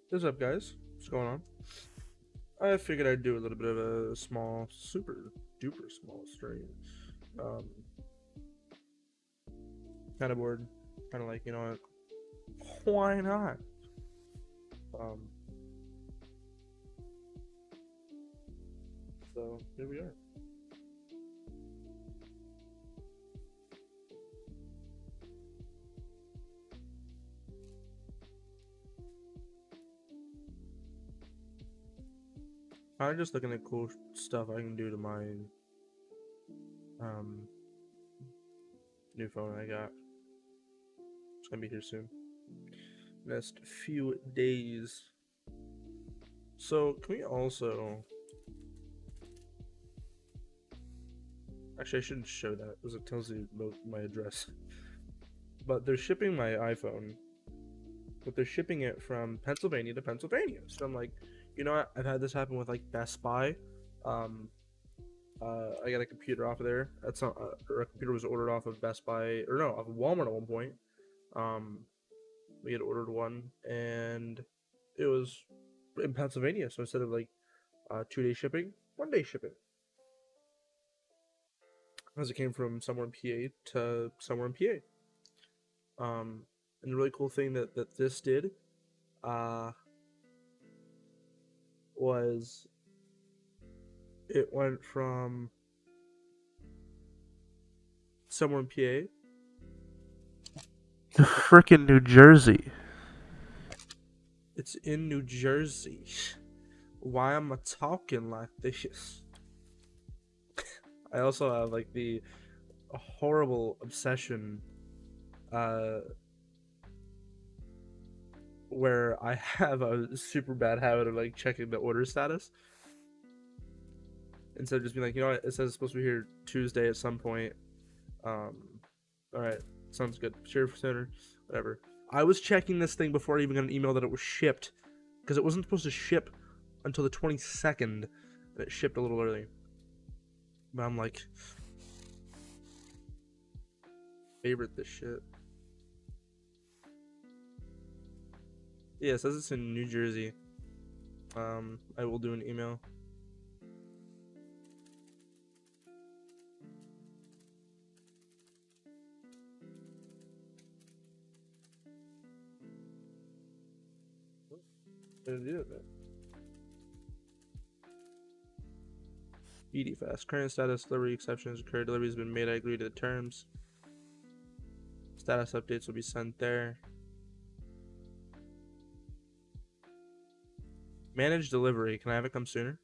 What's up, guys? What's going on? I figured I'd do a little bit of a small, super duper small stream. Um, kind of bored. Kind of like, you know what? Why not? Um, so here we are. I'm just looking at cool stuff I can do to my um new phone I got. It's gonna be here soon. Next few days. So can we also? Actually, I shouldn't show that because it tells you my address. But they're shipping my iPhone, but they're shipping it from Pennsylvania to Pennsylvania. So I'm like, you know what? I've had this happen with like Best Buy. Um, I got a computer off of there. That's not, or a computer was ordered off of Best Buy, or no, off of Walmart at one point. Um, we had ordered one, and it was in Pennsylvania. So instead of like 2 day shipping, 1 day shipping, as it came from somewhere in PA to somewhere in PA. And the really cool thing that this did, uh, was it went from somewhere in PA to frickin' New Jersey. It's in New Jersey. Why am I talking like this? I also have like the horrible obsession where I have a super bad habit of like checking the order status instead of just being like, you know what, it says it's supposed to be here Tuesday at some point. All right, sounds good. Sure, sooner, whatever. I was checking this thing before I even got an email that it was shipped, because it wasn't supposed to ship until the 22nd, and it shipped a little early. But I'm like, favorite this shit. Yeah, it says it's in New Jersey. I will do an email. ED fast. Current status delivery exceptions occurred. Delivery has been made. I agree to the terms. Status updates will be sent there. Manage delivery. Can I have it come sooner?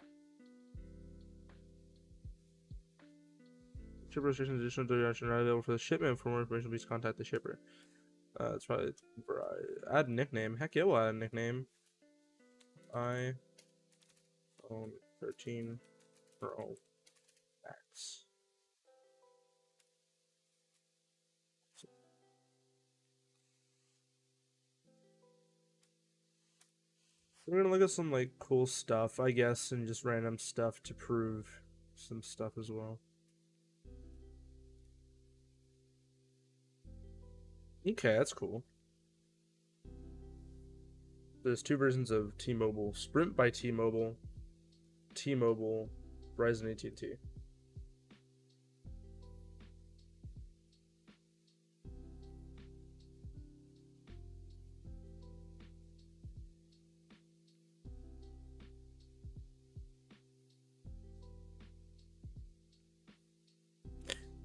Shipper restrictions, additional delivery options are available for the shipment. For more information, please contact the shipper. It's probably add nickname. Heck yeah, we'll add a nickname. I own 13 Pro Max. We're gonna look at some like cool stuff, I guess, and just random stuff to prove some stuff as well. Okay, that's cool. There's two versions of T-Mobile: Sprint by T-Mobile, T-Mobile, Verizon, AT&T.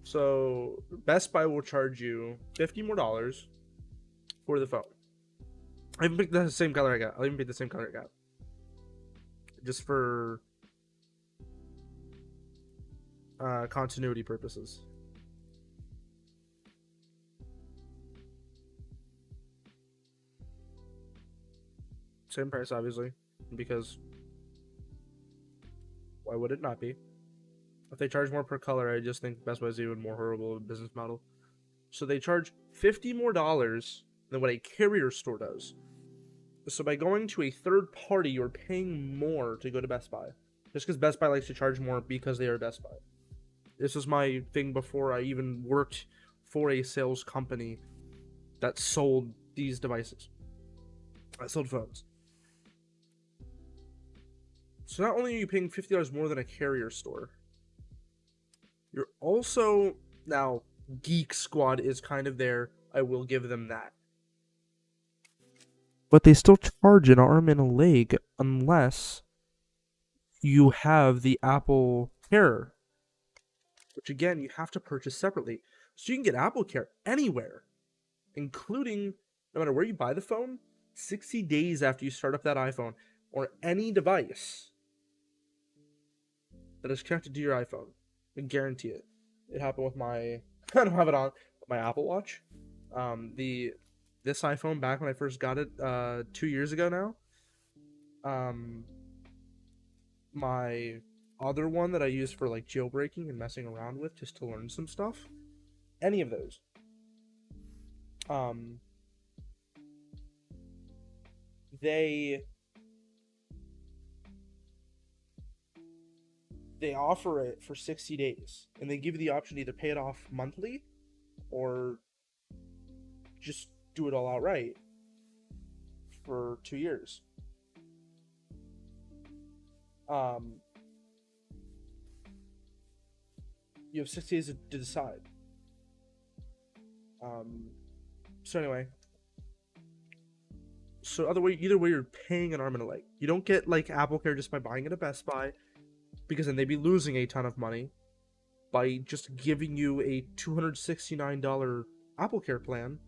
So Best Buy will charge you $50 more for the phone. I even picked the same color I got. I'll even pick the same color I got, just for continuity purposes. Same price, obviously, because why would it not be? If they charge more per color, I just think Best Buy is even more horrible of a business model. So they charge $50 more than what a carrier store does. So by going to a third party, you're paying more to go to Best Buy. Just because Best Buy likes to charge more because they are Best Buy. This was my thing before I even worked for a sales company that sold these devices. I sold phones. So not only are you paying $50 more than a carrier store, you're also now Geek Squad is kind of there. I will give them that. But they still charge an arm and a leg unless you have the Apple Care, which again you have to purchase separately. So you can get Apple Care anywhere, including no matter where you buy the phone, 60 days after you start up that iPhone or any device that is connected to your iPhone. I guarantee it. It happened with my I don't have it on my Apple Watch. This iPhone back when I first got it 2 years ago now. My other one that I use for like jailbreaking and messing around with just to learn some stuff. Any of those. They offer it for 60 days and they give you the option to either pay it off monthly or just do it all outright for 2 years. You have 60 days to decide. So anyway, either way you're paying an arm and a leg. You don't get like Apple Care just by buying it at Best Buy, because then they'd be losing a ton of money by just giving you a $269 Apple Care plan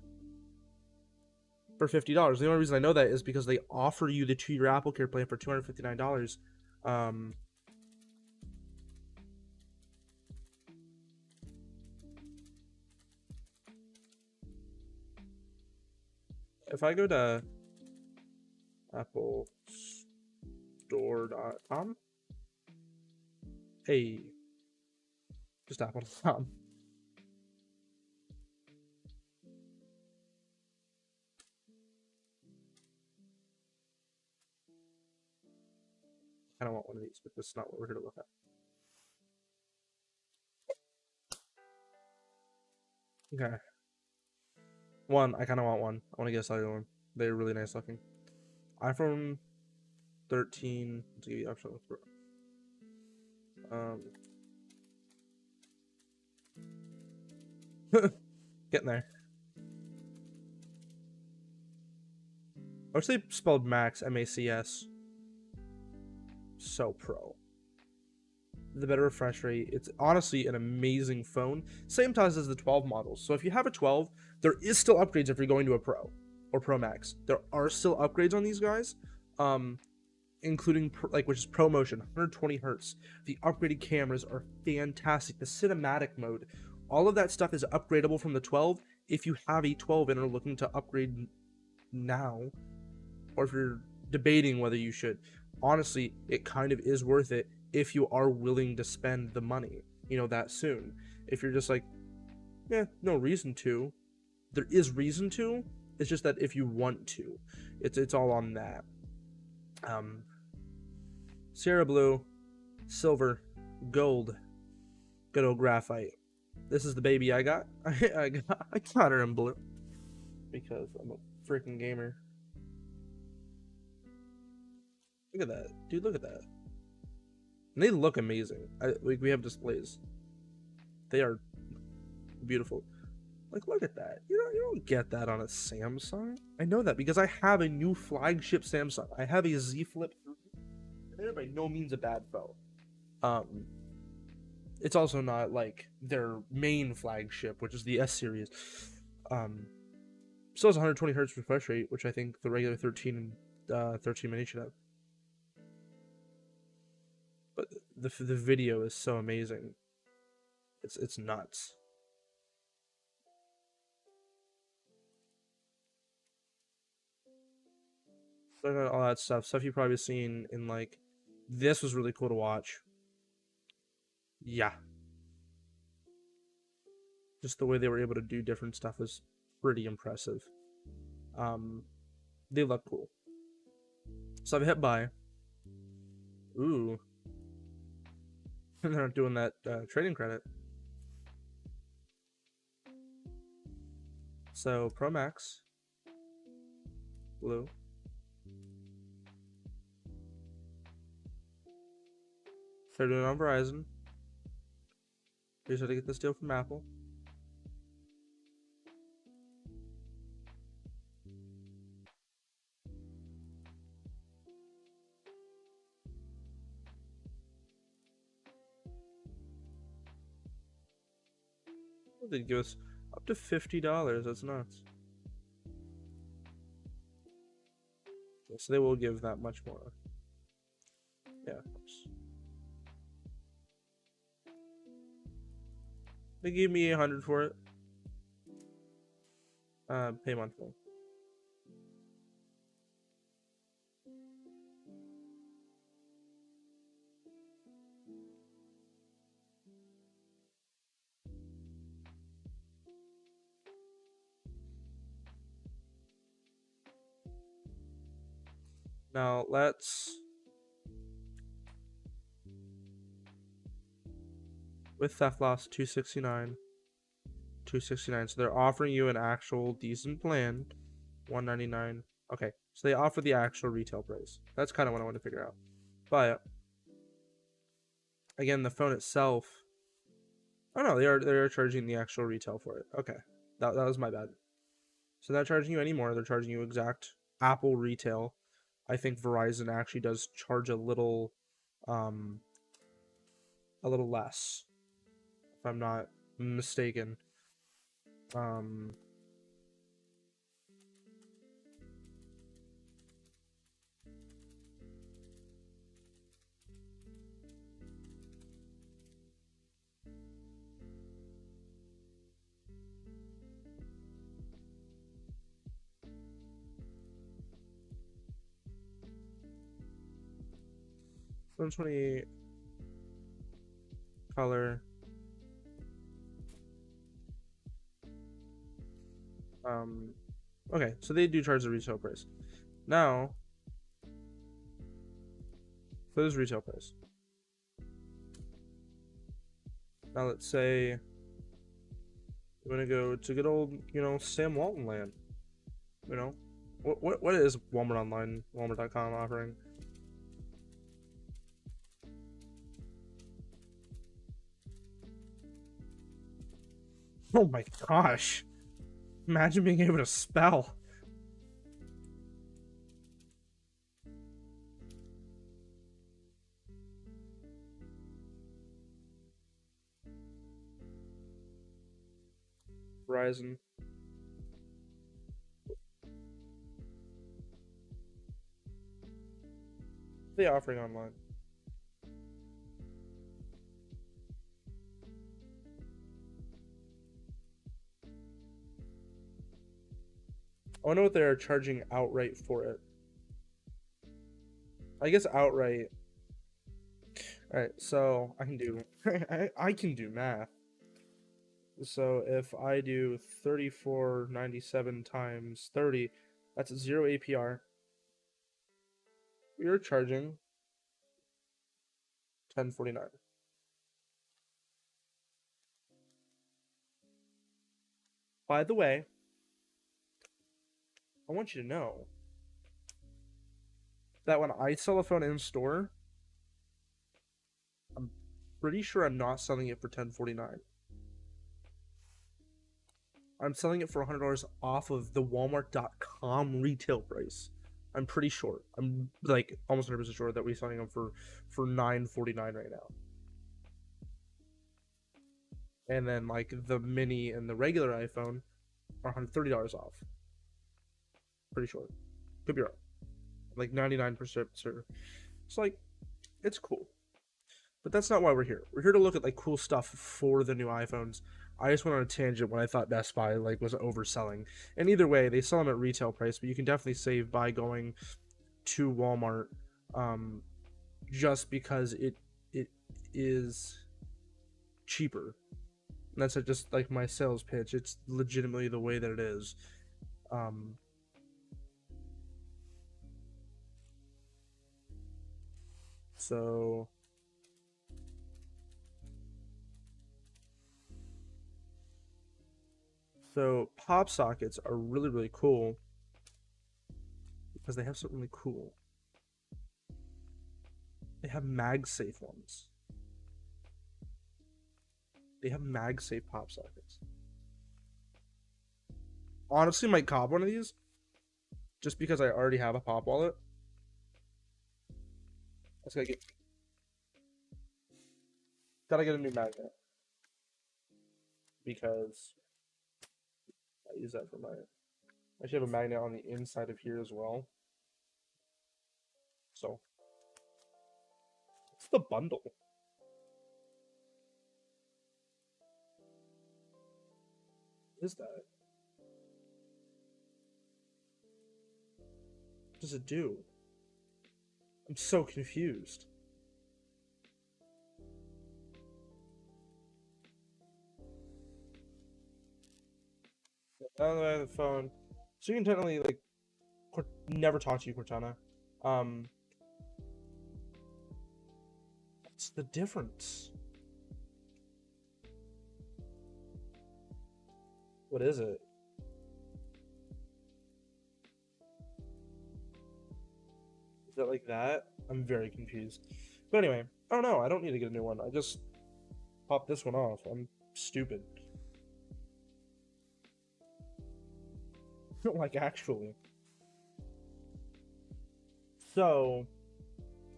for $50. The only reason I know that is because they offer you the 2-year Apple Care plan for $259. If I go to applestore.com, hey, just apple.com. I don't want one of these, but that's not what we're here to look at. Okay. One, I kind of want one. I want to get a cellular one. They're really nice looking. iPhone 13. Let's give you the option. Getting there. I wish they spelled Max, M-A-C-S. So pro. The better refresh rate. It's honestly an amazing phone. Same size as the 12 models. So if you have a 12, there is still upgrades if you're going to a Pro or Pro Max. There are still upgrades on these guys, including which is Pro Motion, 120 hertz. The upgraded cameras are fantastic. The cinematic mode, all of that stuff is upgradable from the 12 if you have a 12 and are looking to upgrade now, or if you're debating whether you should. Honestly, it kind of is worth it if you are willing to spend the money, that soon. If you're just like, yeah, no reason to, there is reason to. It's just that if you want to, it's all on that. Sierra blue, silver, gold, good old graphite. This is the baby I got. I got her in blue because I'm a freaking gamer. Look at that, dude. Look at that. And they look amazing. We have displays. They are beautiful. Like, look at that. You don't get that on a Samsung. I know that because I have a new flagship Samsung. I have a Z Flip 3. They're by no means a bad phone. It's also not like their main flagship, which is the S series. Still has 120 hertz refresh rate, which I think the regular 13 and 13 mini should have. But the video is so amazing. It's nuts. Look at all that stuff you've probably seen in like, this was really cool to watch. Yeah. Just the way they were able to do different stuff is pretty impressive. They look cool. So I've hit buy. Ooh. They're not doing that trading credit. So Pro Max, blue. They're doing it on Verizon. Here's how to get this deal from Apple. They'd give us up to $50. That's nuts. Okay, so they will give that much more. Yeah, of course. They gave me $100 for it. Pay monthly. Now let's, with theft loss, $269. $269. So they're offering you an actual decent plan, $199. Okay, so they offer the actual retail price. That's kind of what I want to figure out. But again, the phone itself. Oh no, they are charging the actual retail for it. Okay, that was my bad. So they're not charging you anymore. They're charging you exact Apple retail. I think Verizon actually does charge a little less, if I'm not mistaken. $128 color. Okay, so they do charge the retail price. Now, for this retail price. Now let's say we're gonna go to good old, Sam Walton land. What is Walmart Online, Walmart.com offering? Oh my gosh. Imagine being able to spell. Verizon. What are they offering online? I wonder what they're charging outright for it. I guess outright. Alright, so I can do I can do math. So if I do 34.97 times 30, that's 0 APR. You're charging $10.49. By the way, I want you to know that when I sell a phone in store, I'm pretty sure I'm not selling it for $10.49. I'm selling it for $100 off of the Walmart.com retail price. I'm pretty sure. I'm like almost 100% sure that we're selling them for $9.49 right now. And then like the mini and the regular iPhone are $130 off. Pretty sure. Could be wrong. Like 99% sure. It's like, it's cool. But that's not why we're here. We're here to look at like cool stuff for the new iPhones. I just went on a tangent when I thought Best Buy like was overselling. And either way, they sell them at retail price, but you can definitely save by going to Walmart, just because it is cheaper. And that's just like my sales pitch. It's legitimately the way that it is. So pop sockets are really, really cool because they have something really cool. They have MagSafe ones. They have MagSafe pop sockets. Honestly, might cop one of these just because I already have a pop wallet. Let's gotta get a new magnet because I use that for my. I should have a magnet on the inside of here as well. So, what's the bundle? What is that? What does it do? I'm so confused. Now that I have the phone, so you can technically like never talk to you, Cortana. What's the difference? What is it? Is that like that? I'm very confused. But anyway, I don't know. I don't need to get a new one. I just pop this one off. I'm stupid. Like, actually. So,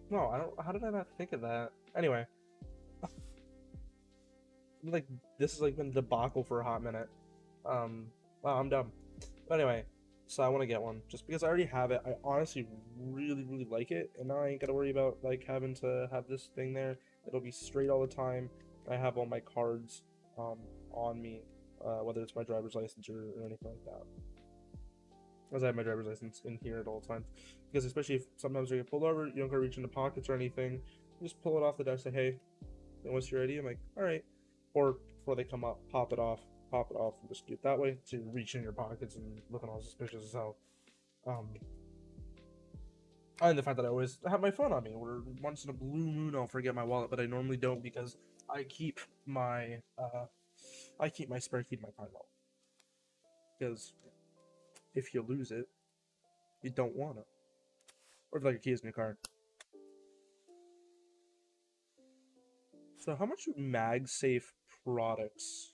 no, I don't. How did I not think of that? Anyway, like, this has like been a debacle for a hot minute. Wow, I'm dumb. But anyway, so I want to get one just because I already have it. I honestly really, really like it, and now I ain't gotta worry about like having to have this thing there. It'll be straight all the time. I have all my cards on me, whether it's my driver's license or anything like that. As I have my driver's license in here at all times, because especially if sometimes you get pulled over, you don't go reach into pockets or anything. You just pull it off the desk, say, "Hey, once you're ready," I'm like, "All right," or before they come up, pop it off, and just do it that way. So you reach in your pockets and looking all suspicious as hell. And the fact that I always have my phone on me, where once in a blue moon I'll forget my wallet, but I normally don't because I keep my spare key in my car wallet. Because if you lose it, you don't want it. Or if like a key is in your car. So how much do MagSafe products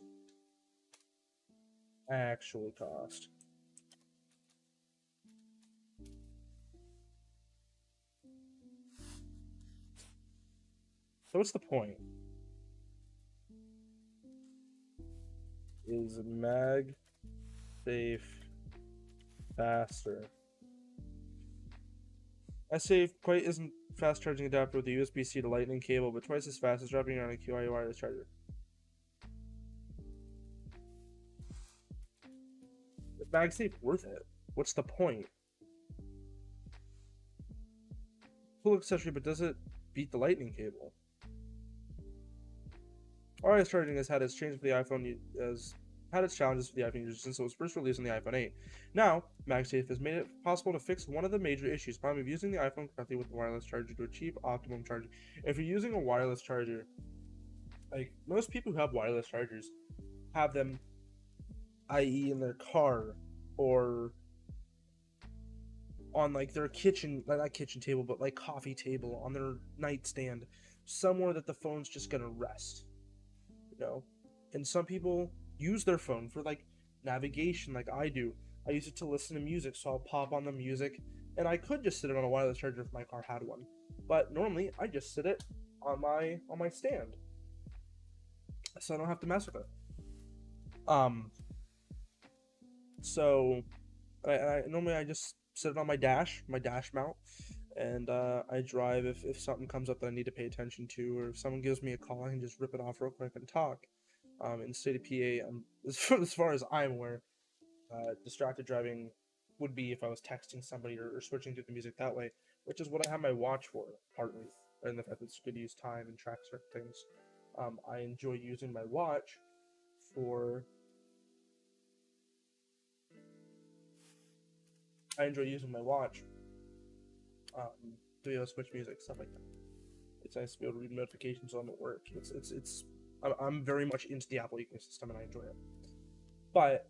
actually cost? So what's the point? Is MagSafe faster? S-Safe quite isn't fast charging adapter with a USB-C to lightning cable, but twice as fast as dropping on a QI wireless charger. Is MagSafe worth it? What's the point? Cool accessory, but does it beat the lightning cable? Wireless charging has had its changes for the iPhone as had its challenges for the iPhone users since it was first released on the iPhone 8. Now, MagSafe has made it possible to fix one of the major issues, problem of using the iPhone correctly with the wireless charger to achieve optimum charging. If you're using a wireless charger, like most people who have wireless chargers have them, i.e., in their car or on like their kitchen, not kitchen table, but like coffee table, on their nightstand, somewhere that the phone's just gonna rest. You know, and some people use their phone for like navigation, like I do. I use it to listen to music, so I'll pop on the music, and I could just sit it on a wireless charger if my car had one, but normally I just sit it on my stand, so I don't have to mess with it. So I normally I just sit it on my dash mount, and I drive if something comes up that I need to pay attention to, or if someone gives me a call, I can just rip it off real quick and talk. In the state of PA, as far as I'm aware, distracted driving would be if I was texting somebody or switching to the music that way, which is what I have my watch for, partly, and the fact that it's good to use time and track certain things. I enjoy using my watch for. I enjoy using my watch to be able to switch music, stuff like that. It's nice to be able to read notifications on at work. I'm very much into the Apple ecosystem and I enjoy it. But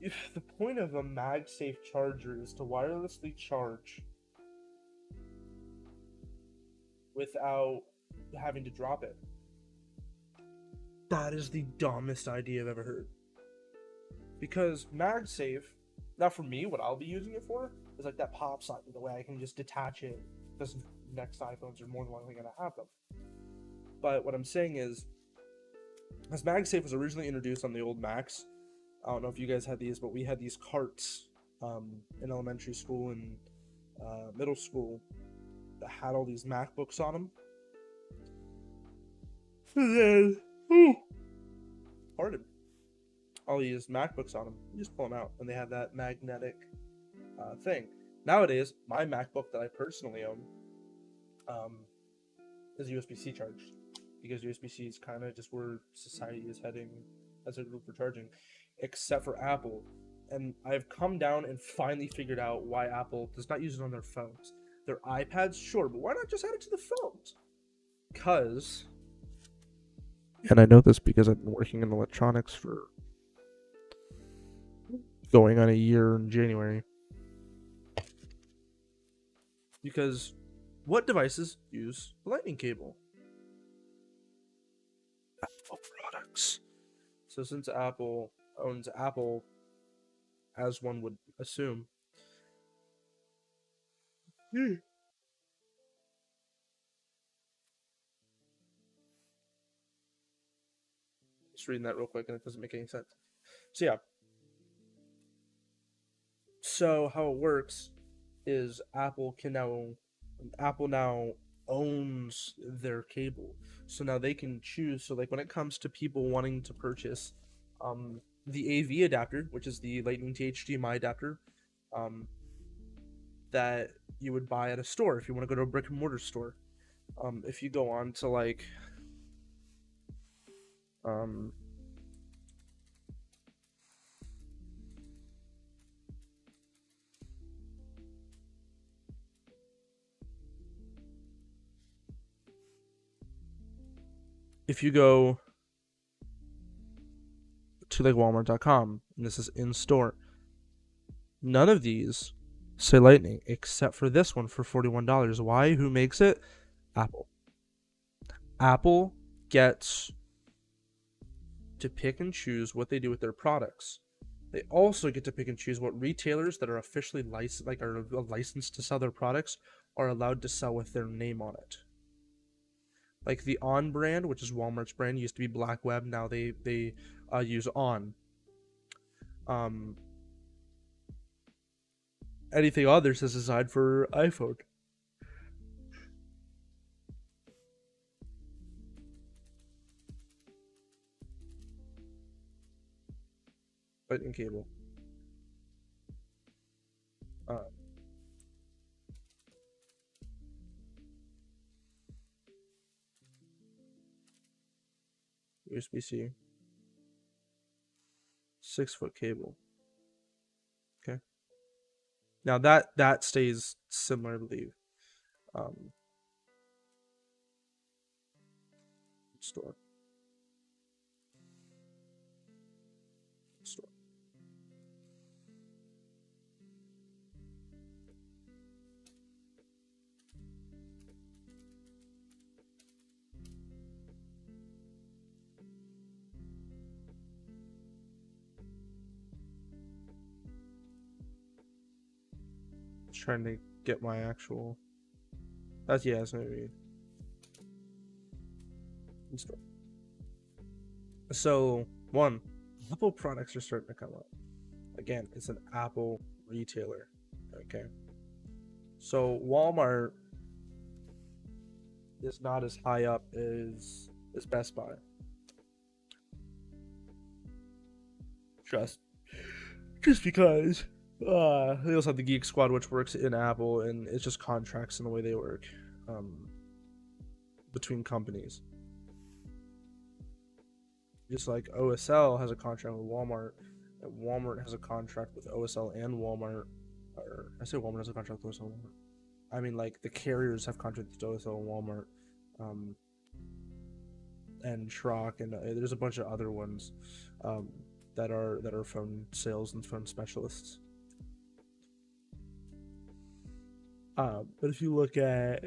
if the point of a MagSafe charger is to wirelessly charge without having to drop it, That is the dumbest idea I've ever heard. Because MagSafe, now for me, what I'll be using it for is like that pop sign, the way I can just detach it, because next iPhones are more than likely going to have them. But what I'm saying is, as MagSafe was originally introduced on the old Macs, I don't know if you guys had these, but we had these carts in elementary school and middle school that had all these MacBooks on them. And then, pardon, all these MacBooks on them. You just pull them out, and they have that magnetic thing. Nowadays, my MacBook that I personally own is USB-C charged, because USB-C is kind of just where society is heading as a group for charging, except for Apple. And I've come down and finally figured out why Apple does not use it on their phones. Their iPads, sure, but why not just add it to the phones? Because, and I know this because I've been working in electronics for going on a year in January. Because what devices use the lightning cable? Apple products. So since Apple owns Apple, as one would assume, just reading that real quick and it doesn't make any sense. So yeah. So how it works is Apple now owns their cable. So now they can choose. So like when it comes to people wanting to purchase the AV adapter, which is the Lightning to HDMI adapter, that you would buy at a store if you want to go to a brick and mortar store. If you go on to like if you go to like Walmart.com, and this is in store, none of these say Lightning except for this one for $41. Why? Who makes it? Apple. Apple gets to pick and choose what they do with their products. They also get to pick and choose what retailers that are officially licensed, like are licensed to sell their products, are allowed to sell with their name on it. Like the On brand, which is Walmart's brand, used to be Black Web. Now they use On. Anything others is designed for iPhone. Lightning cable. USB-C. 6-foot cable. Okay. Now that stays similar, I believe. Store. Trying to get my actual. That's maybe. Store. So one, Apple products are starting to come up. Again, it's an Apple retailer. Okay. So Walmart is not as high up as Best Buy. Just because they also have the Geek Squad, which works in Apple, and it's just contracts and the way they work between companies. Just like OSL has a contract with Walmart, and Walmart has a contract with OSL and Walmart. Or I say Walmart has a contract with OSL and Walmart. I mean, like the carriers have contracts with OSL and Walmart, and Schrock, and there's a bunch of other ones that are phone sales and phone specialists. But if you look at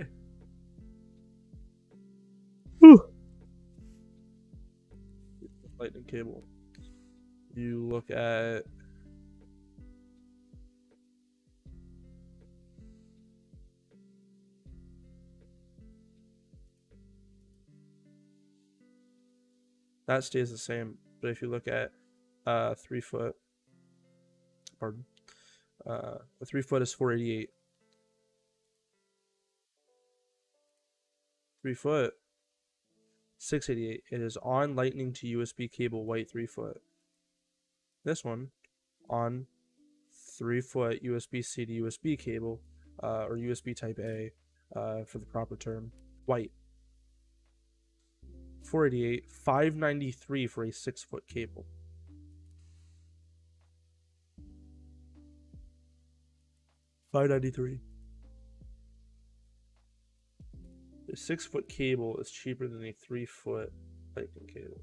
cable. You look at that stays the same, but if you look at 3 foot, pardon, a 3 foot is 488. 3 foot 688. It is on lightning to USB cable white 3 foot. This one on 3 foot USB-C to USB cable, or USB Type A, for the proper term, white. 488, 593 for a 6 foot cable. $593. The 6 foot cable is cheaper than a 3 foot lightning cable.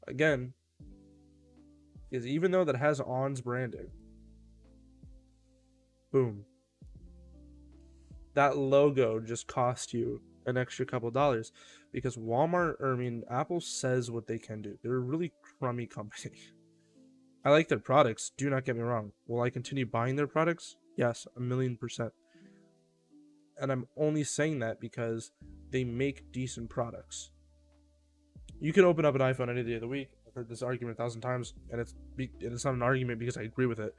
Again, because even though that has ON's branding, boom, that logo just cost you an extra couple dollars, because Apple says what they can do. They're a really crummy company. I like their products, do not get me wrong. Will I continue buying their products? Yes, 1,000,000%. And I'm only saying that because they make decent products. You can open up an iPhone any day of the week. I've heard this argument 1,000 times, and it's not an argument because I agree with it.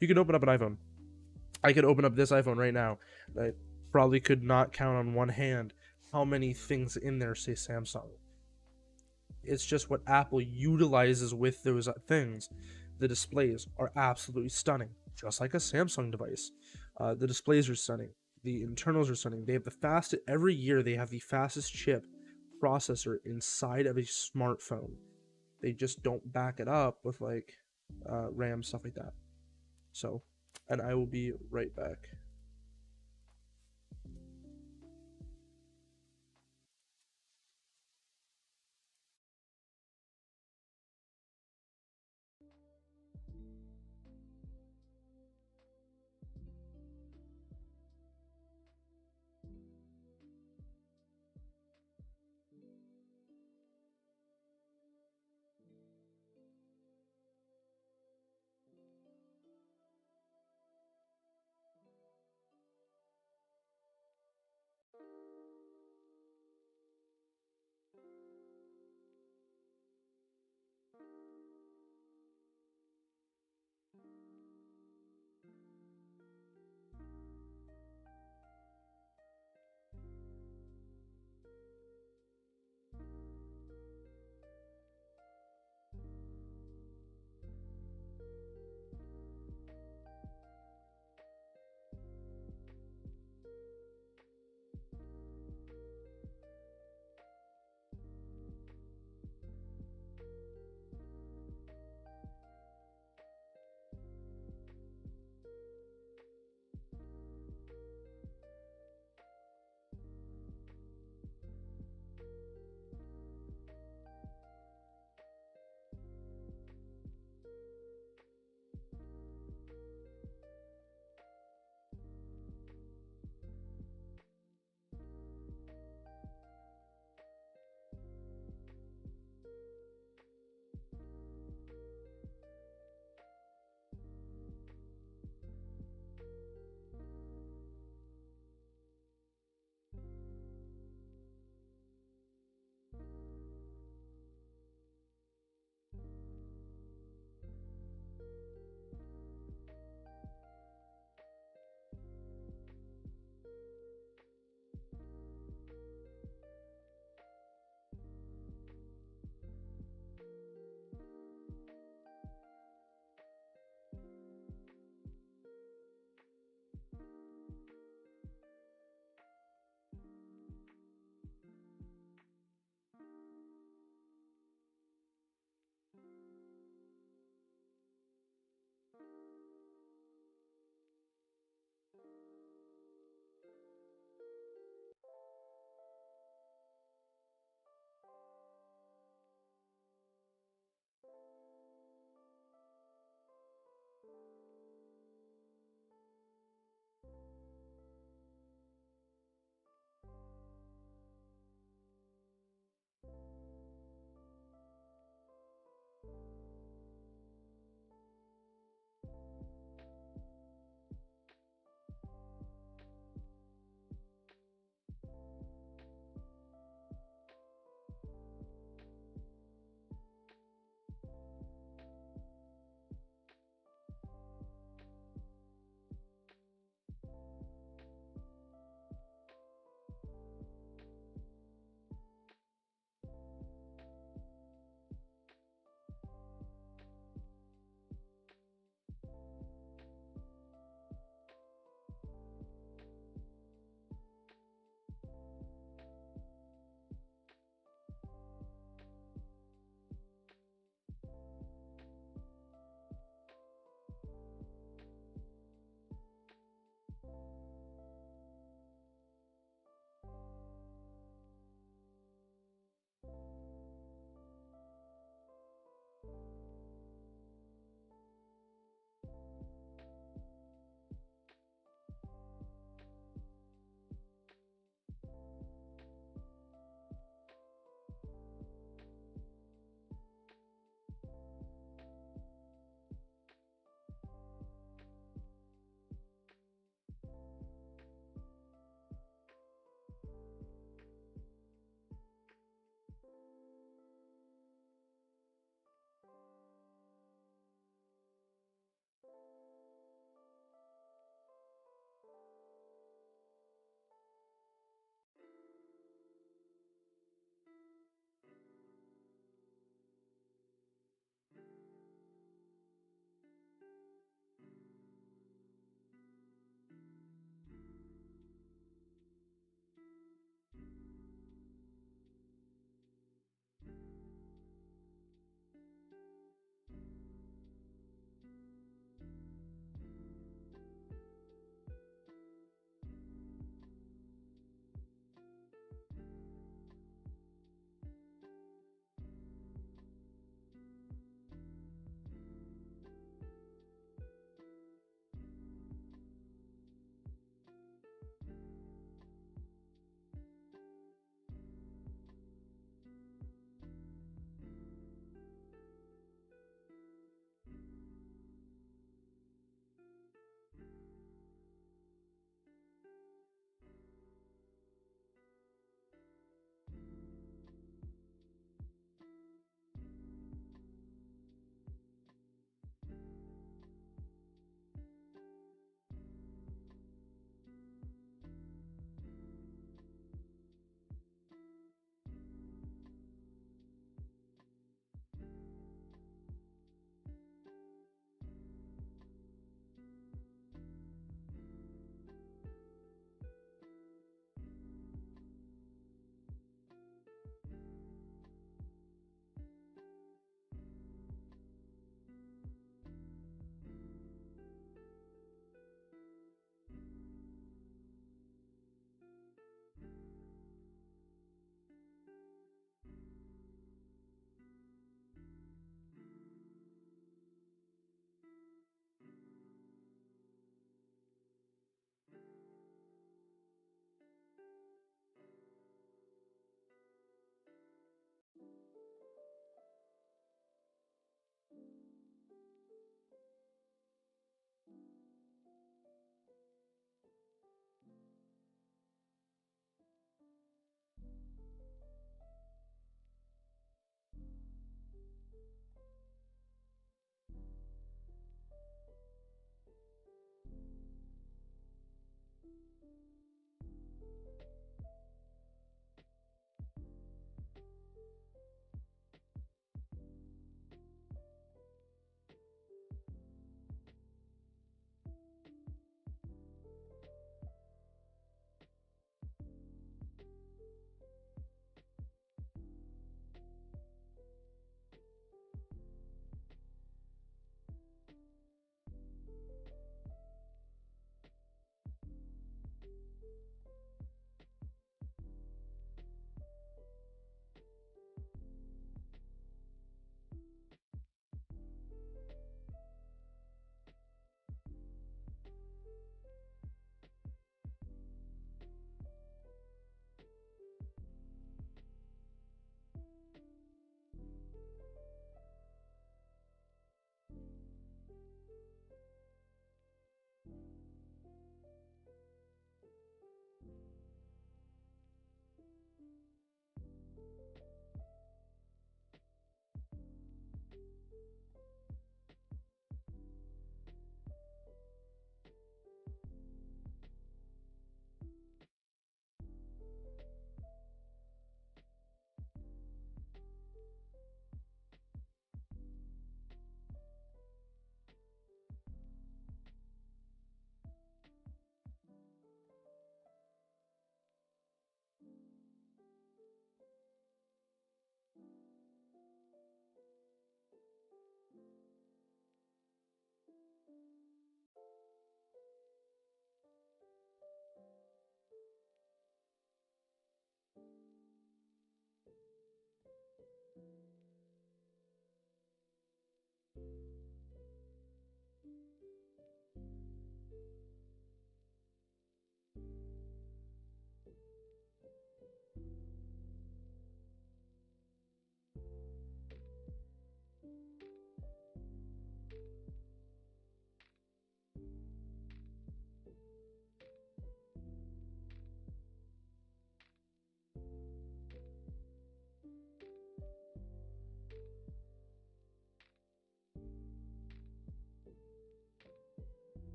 You can open up an iPhone. I could open up this iPhone right now. I probably could not count on one hand how many things in there say Samsung. It's just what Apple utilizes with those things. The displays are absolutely stunning, just like a Samsung device. The displays are stunning. The internals are stunning. They have the fastest, every year they have the fastest chip processor inside of a smartphone. They just don't back it up with like RAM, stuff like that. So, and I will be right back.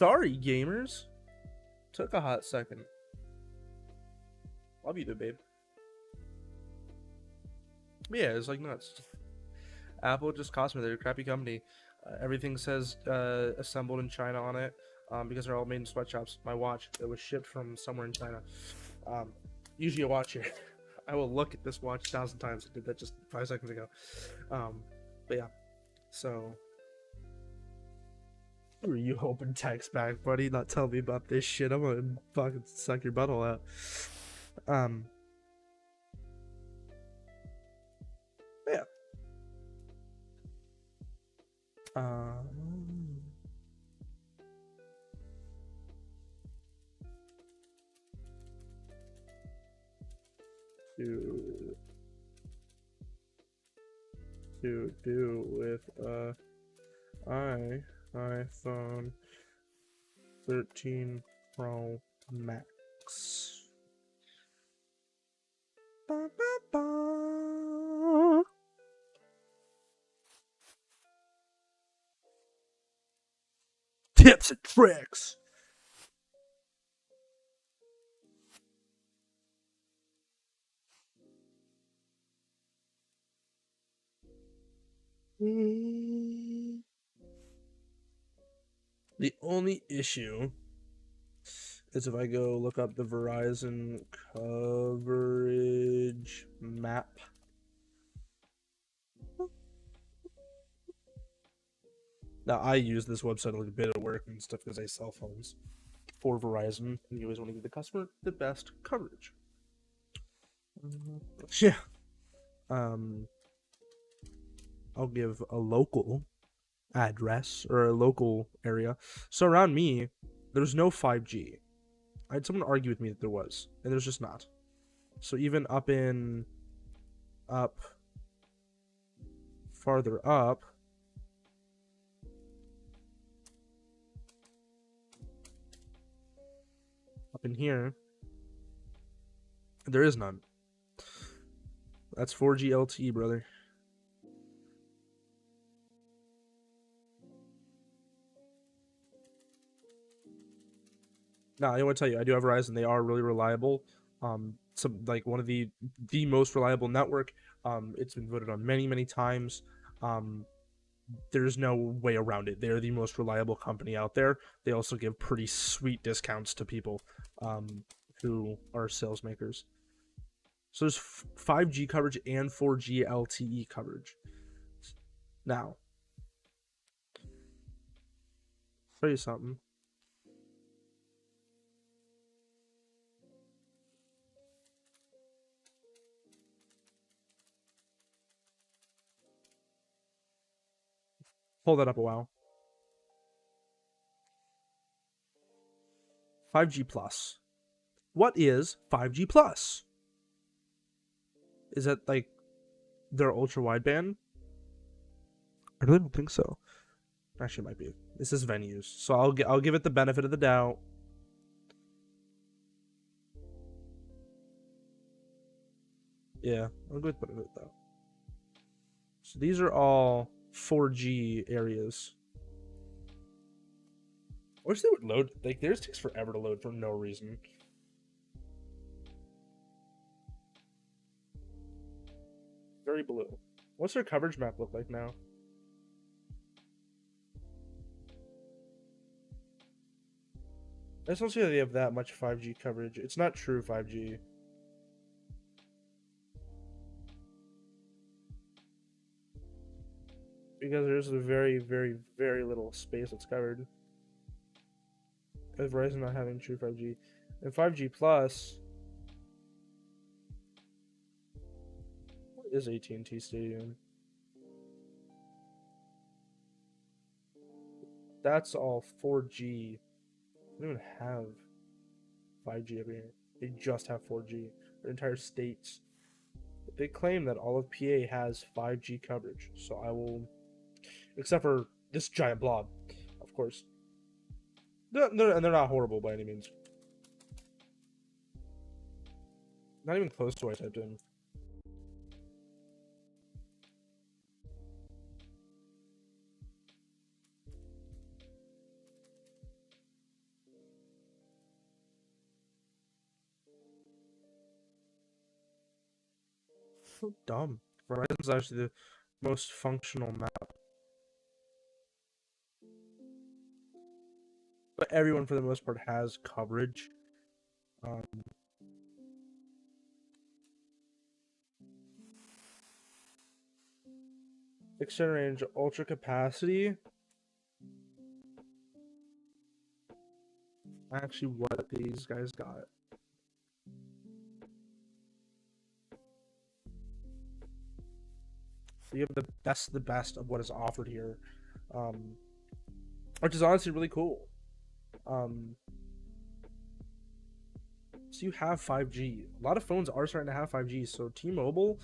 Sorry, gamers. Took a hot second. Love you though, babe. Yeah, it's like nuts. Apple just cost me. They're a crappy company. Everything says assembled in China on it because they're all made in sweatshops. My watch, it was shipped from somewhere in China. Usually a watch here. I will look at this watch 1,000 times. I did that just 5 seconds ago. But yeah, so. Who are you hoping text back, buddy? Not tell me about this shit. I'm gonna fucking suck your butthole out. Yeah. To do with iPhone 13 Pro Max. Ba, ba, ba. Tips and tricks. The only issue is if I go look up the Verizon coverage map. Now, I use this website a bit at work and stuff because I sell phones for Verizon, and you always want to give the customer the best coverage. Yeah. I'll give a local address or a local area. So around me, there's no 5G. I had someone argue with me that there was, and there's just not. So even up farther up, in here, there is none. That's 4G LTE, brother. Now, I want to tell you, I do have Verizon. They are really reliable. Some like one of the most reliable network. It's been voted on many times. There's no way around it. They're the most reliable company out there. They also give pretty sweet discounts to people who are sales makers. So there's 5G coverage and 4G LTE coverage. Now, I'll tell you something. Pull that up a while. 5G Plus. What is 5G Plus? Is that like their ultra wideband? I really don't think so. Actually, it might be. This is venues, so I'll give it the benefit of the doubt. Yeah, I'll go with the benefit of the doubt. So these are all 4G areas. I wish they would load. Like, theirs takes forever to load for no reason. Very blue. What's their coverage map look like now? I just don't see that they have that much 5G coverage. It's not true 5G. Because there's a very little space that's covered. With Verizon not having true 5G. And 5G Plus... What is AT&T Stadium? That's all 4G. They don't even have 5G over here. They just have 4G. Their entire states. But they claim that all of PA has 5G coverage. So I will... Except for this giant blob, of course. And they're not horrible by any means. Not even close to what I typed in. so dumb. Verizon's actually the most functional map. But everyone, for the most part, has coverage. Extended range, ultra capacity. Actually, what these guys got. So you have the best of what is offered here, which is honestly really cool. So you have 5G. A lot of phones are starting to have 5G. So T-Mobile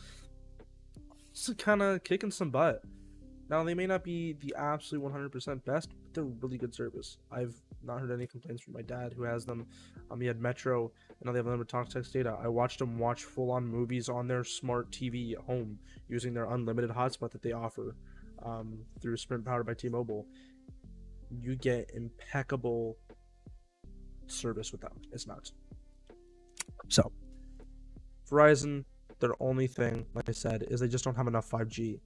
is kind of kicking some butt. Now they may not be the absolute 100% best, but they're really good service. I've not heard any complaints from my dad who has them. He had Metro, and now they have unlimited talk, text, data. I watched him watch full-on movies on their smart TV at home using their unlimited hotspot that they offer through Sprint powered by T-Mobile. You get impeccable service with them. It's nuts. So, Verizon, their only thing, like I said, is they just don't have enough 5G.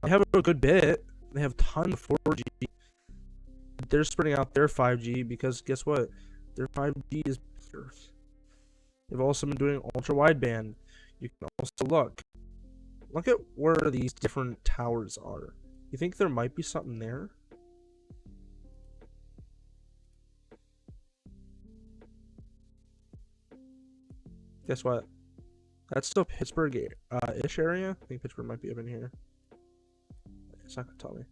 They have a good bit. They have a ton of 4G. They're spreading out their 5G because guess what? Their 5G is better. They've also been doing ultra wideband. You can also look at where these different towers are. You think there might be something there? Guess what? That's still Pittsburgh-ish area. I think Pittsburgh might be up in here. It's not gonna tell me.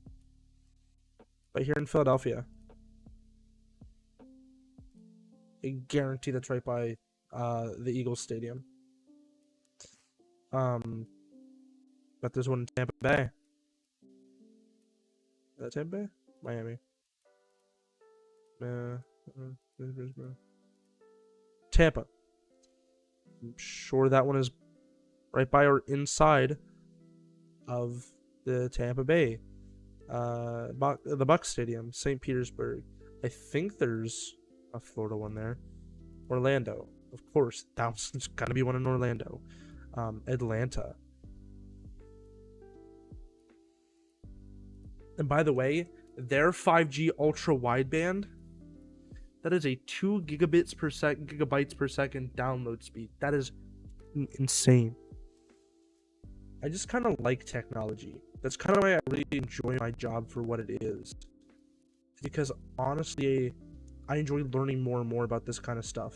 But here in Philadelphia, I guarantee that's right by the Eagles Stadium. But there's one in Tampa Bay. Is that Tampa Bay? Miami. Tampa. I'm sure that one is right by or inside of the Tampa Bay. The Bucs Stadium, St. Petersburg. I think there's a Florida one there. Orlando. Of course, there's gotta be one in Orlando. Atlanta. And by the way, their 5G ultra wideband, that is a 2 gigabytes per second download speed. That is insane. I just kind of like technology. That's kind of why I really enjoy my job for what it is. Because honestly, I enjoy learning more and more about this kind of stuff.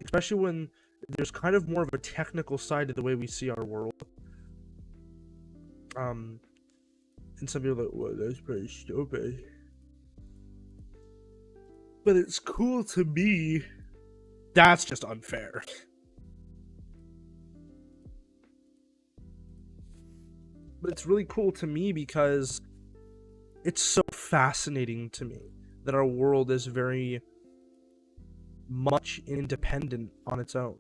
Especially when there's kind of more of a technical side to the way we see our world. And some people are like, well, that's pretty stupid. But it's cool to me. That's just unfair. But it's really cool to me because it's so fascinating to me that our world is very much independent on its own.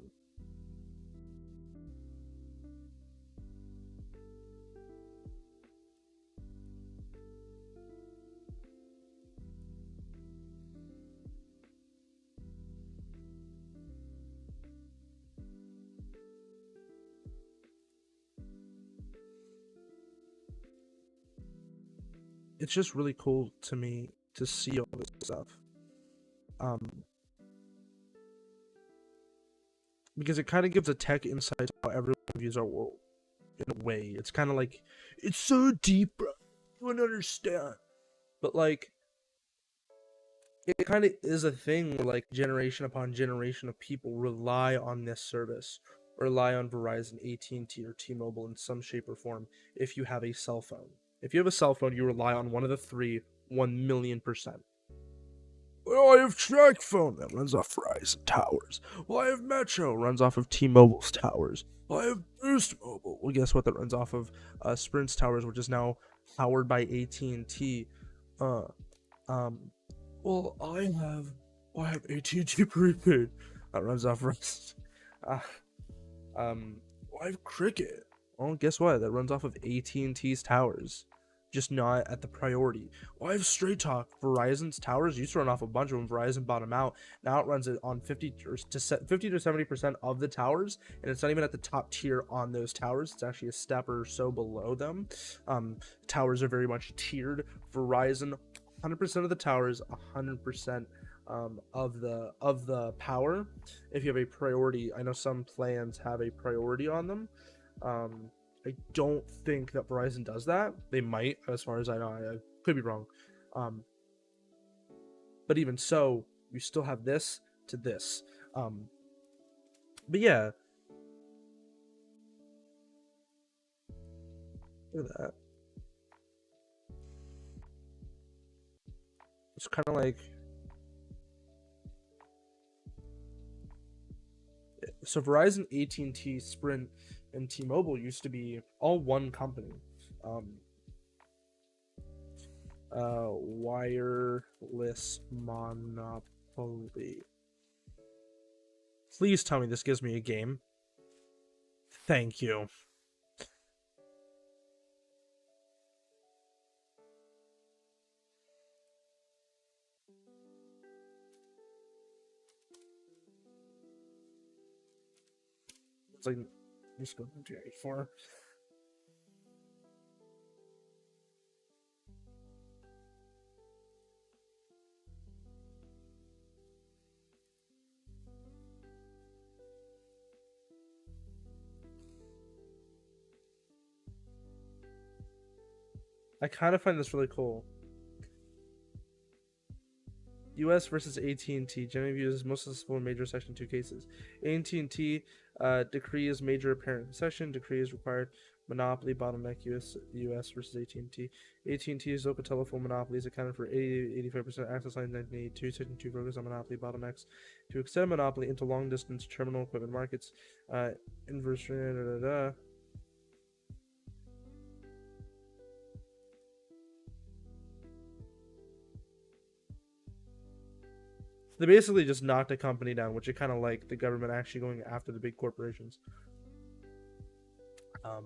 It's just really cool to me to see all this stuff. Because it kind of gives a tech insight to how everyone views our world. In a way, it's kind of like, it's so deep, bro. You wouldn't understand. But like, it kind of is a thing where like generation upon generation of people rely on this service, rely on Verizon, AT&T, or T-Mobile in some shape or form. If you have a cell phone, if you have a cell phone, you rely on one of the three, 1,000,000%. Well, I have track phone that runs off Verizon towers. Well, I have Metro, runs off of T-Mobile's towers. Well, I have Boost Mobile. Well, guess what? That runs off of Sprint's towers, which is now powered by AT&T. Well, I have AT&T prepaid that runs off Verizon. Well, I have Cricket. Well, guess what? That runs off of AT&T's towers. just not at the priority. Well, I have Straight Talk. Verizon's towers used to run off a bunch of them. Verizon bought them out. Now it runs it on 50 to 70% of the towers, and it's not even at the top tier on those towers. It's actually a step or so below them. Towers are very much tiered. Verizon, 100% of the towers, 100% of the power. If you have a priority, I know some plans have a priority on them. I don't think that Verizon does that. They might, as far as I know. I could be wrong. But even so, you still have this to this. But yeah. Look at that. It's kind of like... So Verizon, AT&T, Sprint, and T-Mobile used to be all one company. Wireless monopoly. Please tell me this gives me a game. Thank you. It's like, just go to 84. I kind of find this really cool. U.S. versus AT&T. Generally viewed as most susceptible in major Section 2 cases. AT&T decree is major apparent concession. Decree is required. Monopoly bottleneck. U.S. versus AT&T. AT&T's local telephone monopolies accounted for 80-85% access lines in 1982. Section 2 focused on monopoly bottlenecks to extend monopoly into long-distance terminal equipment markets. Inverse. They basically just knocked a company down, which is kind of like the government actually going after the big corporations. But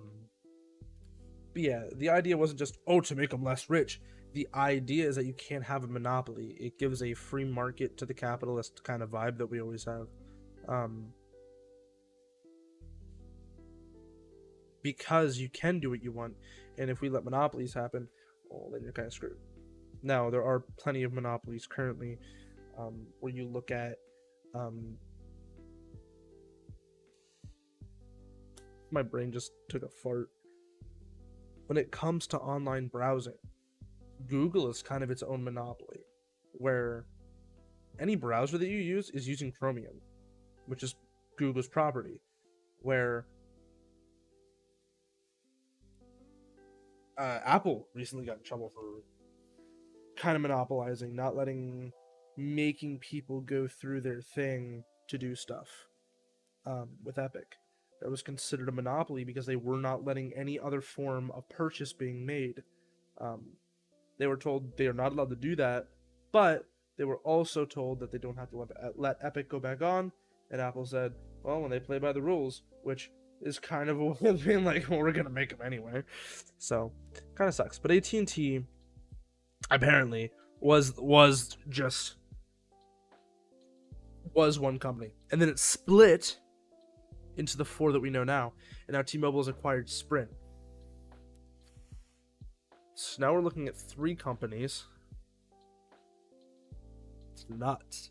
yeah, the idea wasn't just, to make them less rich. The idea is that you can't have a monopoly. It gives a free market to the capitalist kind of vibe that we always have. Because you can do what you want, and if we let monopolies happen, well, then you're kind of screwed. Now, there are plenty of monopolies currently. Where you look at my brain just took a fart. When it comes to online browsing, Google is kind of its own monopoly, where any browser that you use is using Chromium, which is Google's property, where Apple recently got in trouble for kind of monopolizing, not making people go through their thing to do stuff. With Epic, that was considered a monopoly because they were not letting any other form of purchase being made. They were told they are not allowed to do that, but they were also told that they don't have to let Epic go back on, and Apple said, well, when they play by the rules, which is kind of a way of being like, well, we're gonna make them anyway. So kind of sucks. But AT&T apparently was one company, and then it split into the four that we know now, and now T-Mobile has acquired Sprint. So now we're looking at 3 companies. It's nuts.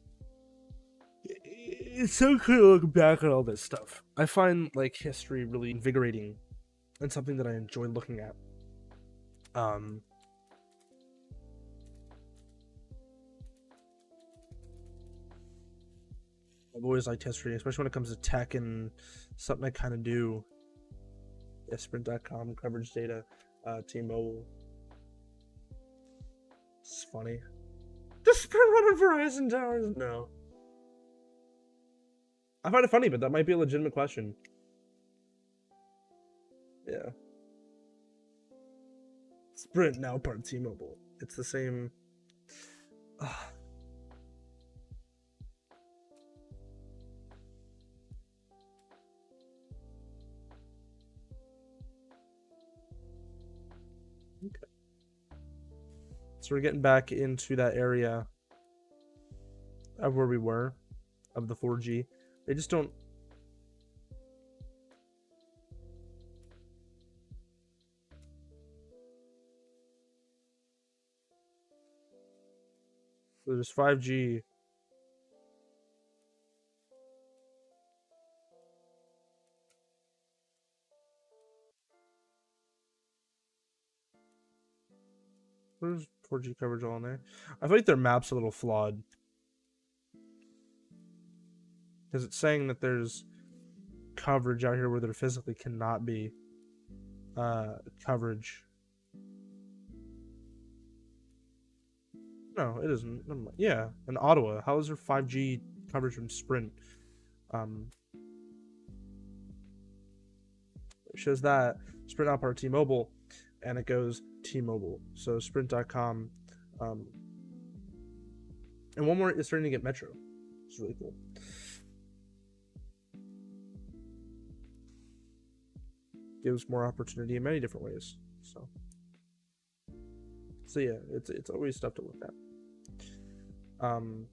It's so cool to look back at all this stuff. I find like history really invigorating and something that I enjoy looking at. I've always liked history, especially when it comes to tech and something I kind of do. Yeah, Sprint.com, coverage data, T-Mobile. It's funny. Does Sprint run on Verizon towers? No. I find it funny, but that might be a legitimate question. Yeah. Sprint now part of T-Mobile. It's the same. Okay. So we're getting back into that area of where we were, of the 4G. They just don't. So there's 5G. There's 4G coverage all in there. I feel like their map's a little flawed. Because it's saying that there's coverage out here where there physically cannot be coverage. No, it isn't. Yeah, in Ottawa. How is there 5G coverage from Sprint? It shows that Sprint not part of T-Mobile, and it goes T-Mobile. So Sprint.com. And one more is starting to get Metro. It's really cool. Gives more opportunity in many different ways. So yeah, it's always stuff to look at. And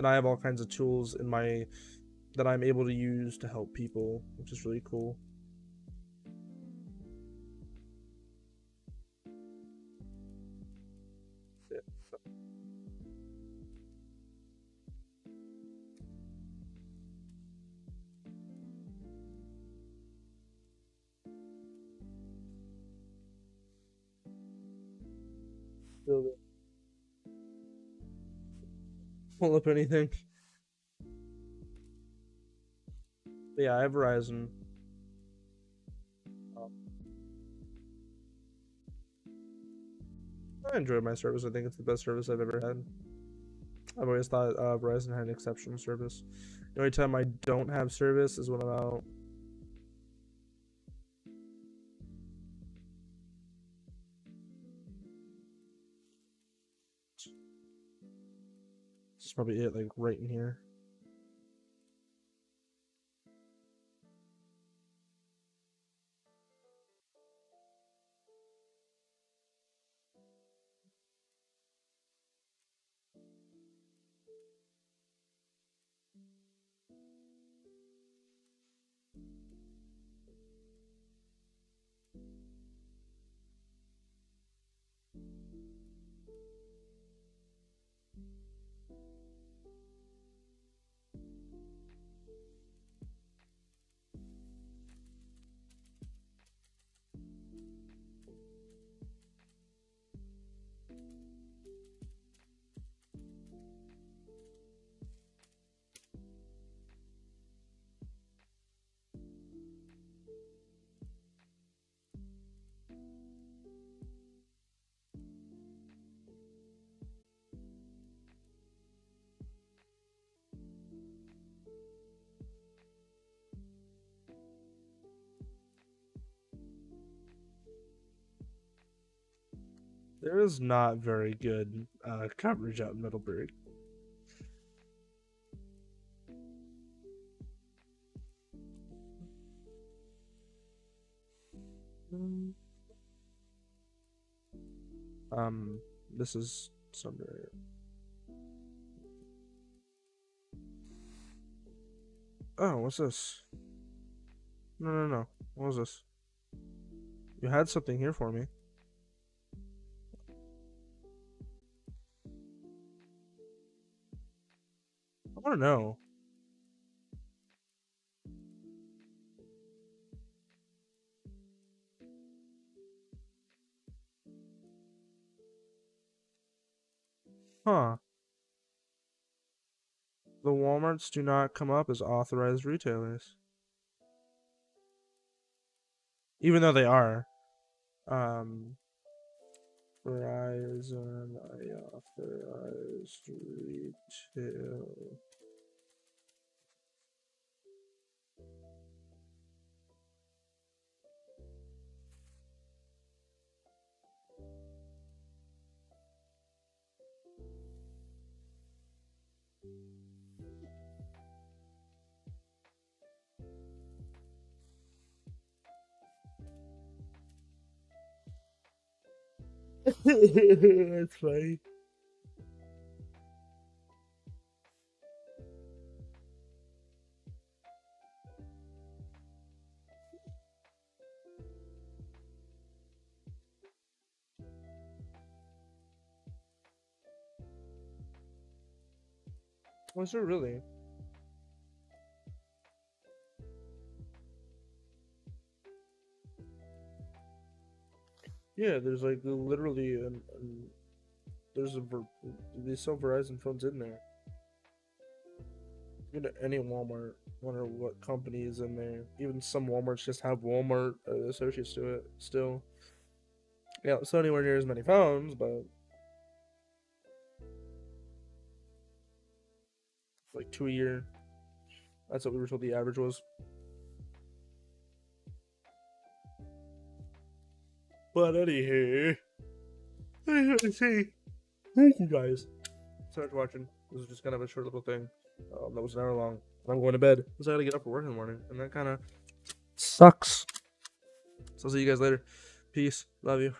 I have all kinds of tools in my that I'm able to use to help people, which is really cool. Yeah, so. Pull up anything. But yeah, I have Verizon. I enjoy my service. I think it's the best service I've ever had. I've always thought Verizon had an exceptional service. The only time I don't have service is when I'm out. This is probably it, like right in here. There is not very good coverage out in Middlebury. This is somewhere. Oh, what's this? No. What was this? You had something here for me. I want to know. Huh. The Walmarts do not come up as authorized retailers. Even though they are. Verizon, authorized retail. That's funny. Was there really? Yeah, there's like literally there's they sell Verizon phones in there. You go to any Walmart, wonder what company is in there. Even some Walmarts just have Walmart associates to it still. Yeah, it's not anywhere near as many phones, but like 2 a year. That's what we were told the average was. But anywho, see. Thank you guys so much for watching. This was just kind of a short little thing. That was an hour long. I'm going to bed because I gotta get up for work in the morning, and that kind of sucks. So I'll see you guys later. Peace. Love you.